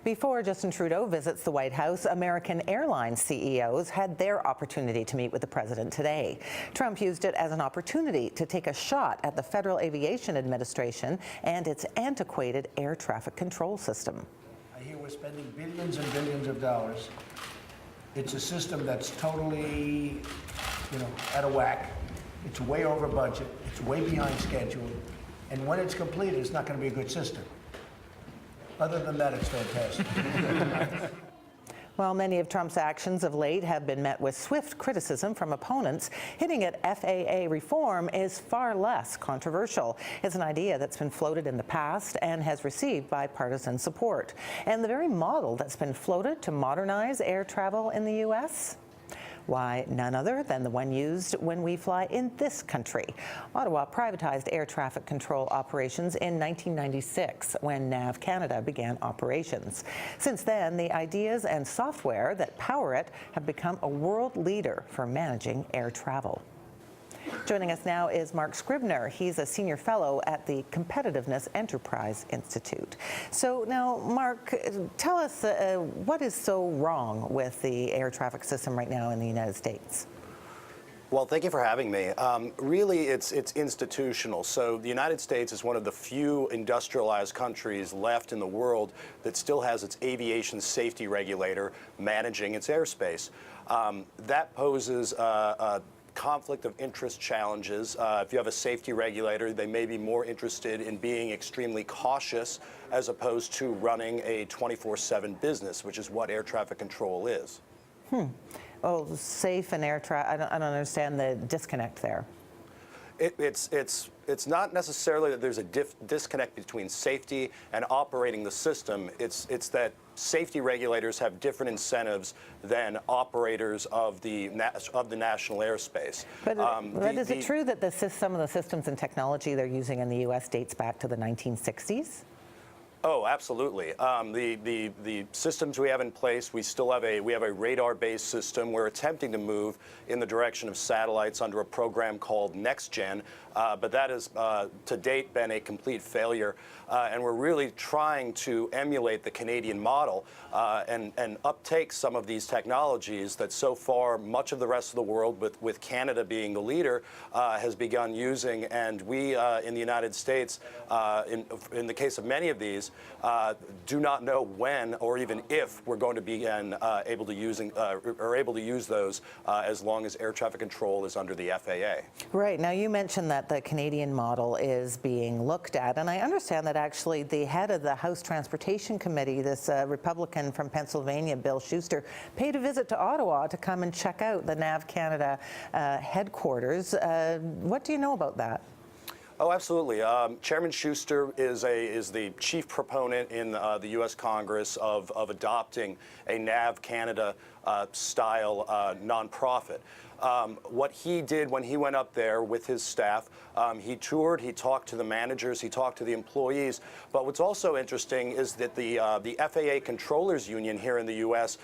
Before Justin Trudeau visits the White House, American Airlines CEOs had their opportunity to meet with the president today. Trump used it as an opportunity to take a shot at the Federal Aviation Administration and its antiquated air traffic control system. I hear we're spending billions and billions of dollars. It's a system that's totally, out of whack. It's way over budget. It's way behind schedule. And when it's completed, it's not going to be a good system. Other than that, it's fantastic. Well, many of Trump's actions of late have been met with swift criticism from opponents. Hinting at FAA reform is far less controversial. It's an idea that's been floated in the past and has received bipartisan support. And the very model that's been floated to modernize air travel in the U.S.? Why, none other than the one used when we fly in this country. Ottawa privatized air traffic control operations in 1996 when NAV Canada began operations. Since then, the ideas and software that power it have become a world leader for managing air travel. Joining us now is Marc Scribner. He's a senior fellow at the Competitiveness Enterprise Institute. So now, Marc, tell us what is so wrong with the air traffic system right now in the United States? Well, thank you for having me. Really, it's institutional. So the United States is one of the few industrialized countries left in the world that still has its aviation safety regulator managing its airspace. That poses conflict of interest challenges. If you have a safety regulator, they may be more interested in being extremely cautious as opposed to running a 24/7 business, which is what air traffic control is. Oh, safe and air traffic, I don't understand the disconnect there. It's not necessarily that there's a disconnect between safety and operating the system. It's that safety regulators have different incentives than operators of the national airspace. But is it true that some of the systems and technology they're using in the U.S. dates back to the 1960s? Oh, absolutely. The systems we have in place, we have a radar-based system. We're attempting to move in the direction of satellites under a program called NextGen, but that has to date been a complete failure. And we're really trying to emulate the Canadian model and uptake some of these technologies that so far much of the rest of the world, with Canada being the leader, has begun using. And we in the United States, in the case of many of these, do not know when or even if we're going to be able to use those as long as air traffic control is under the FAA. Right. Now, you mentioned that the Canadian model is being looked at, and I understand that actually the head of the House Transportation Committee, this Republican from Pennsylvania, Bill Schuster, paid a visit to Ottawa to come and check out the NAV Canada headquarters. What do you know about that? Oh, absolutely. Chairman Schuster is the chief proponent in the U.S. Congress of adopting a NAV Canada style nonprofit. What he did when he went up there with his staff, he toured, he talked to the managers, he talked to the employees. But what's also interesting is that the FAA Controllers Union here in the U.S.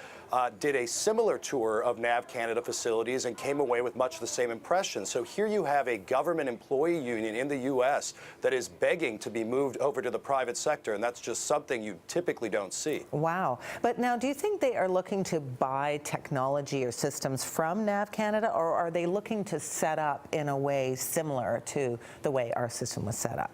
Did a similar tour of NAV Canada facilities and came away with much the same impression. So here you have a government employee union in the U.S. that is begging to be moved over to the private sector, and that's just something you typically don't see. Wow. But now, do you think they are looking to buy technology or systems from NAV Canada, or are they looking to set up in a way similar to the way our system was set up?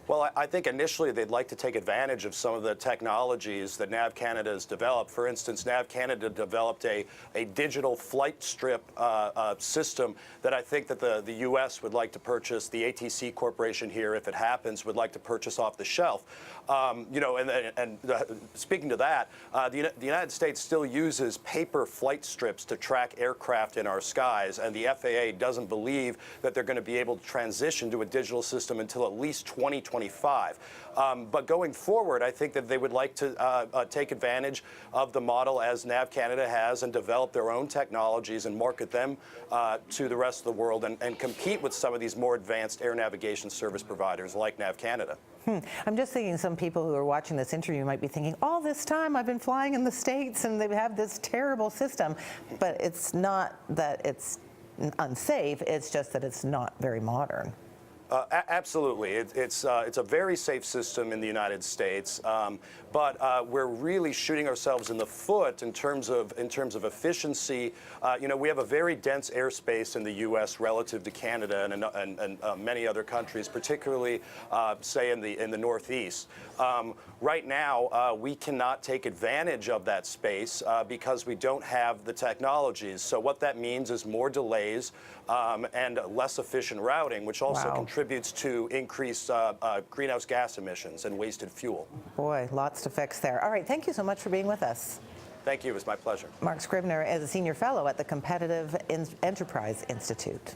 Well, I think initially they'd like to take advantage of some of the technologies that NAV Canada has developed. For instance, NAV Canada developed a digital flight strip system that I think that the U.S. would like to purchase. The ATC Corporation here, if it happens, would like to purchase off the shelf. Speaking to that, the United States still uses paper flight strips to track aircraft in our skies, and the FAA doesn't believe that they're going to be able to transition to a digital system until at least 2025. But going forward, I think that they would like to take advantage of the model as NAV Canada has and develop their own technologies and market them to the rest of the world and compete with some of these more advanced air navigation service providers like NAV Canada. I'm just thinking some people who are watching this interview might be thinking, all this time I've been flying in the States and they have this terrible system. But it's not that it's unsafe, it's just that it's not very modern. Absolutely. It's a very safe system in the United States, but we're really shooting ourselves in the foot in terms of efficiency. We have a very dense airspace in the U.S. relative to Canada and many other countries, particularly, say, in the Northeast. Right now, we cannot take advantage of that space because we don't have the technologies. So what that means is more delays and less efficient routing, which also contributes to increased greenhouse gas emissions and wasted fuel. Boy, lots to fix there. All right, thank you so much for being with us. Thank you. It was my pleasure. Marc Scribner is a senior fellow at the Competitive Enterprise Institute.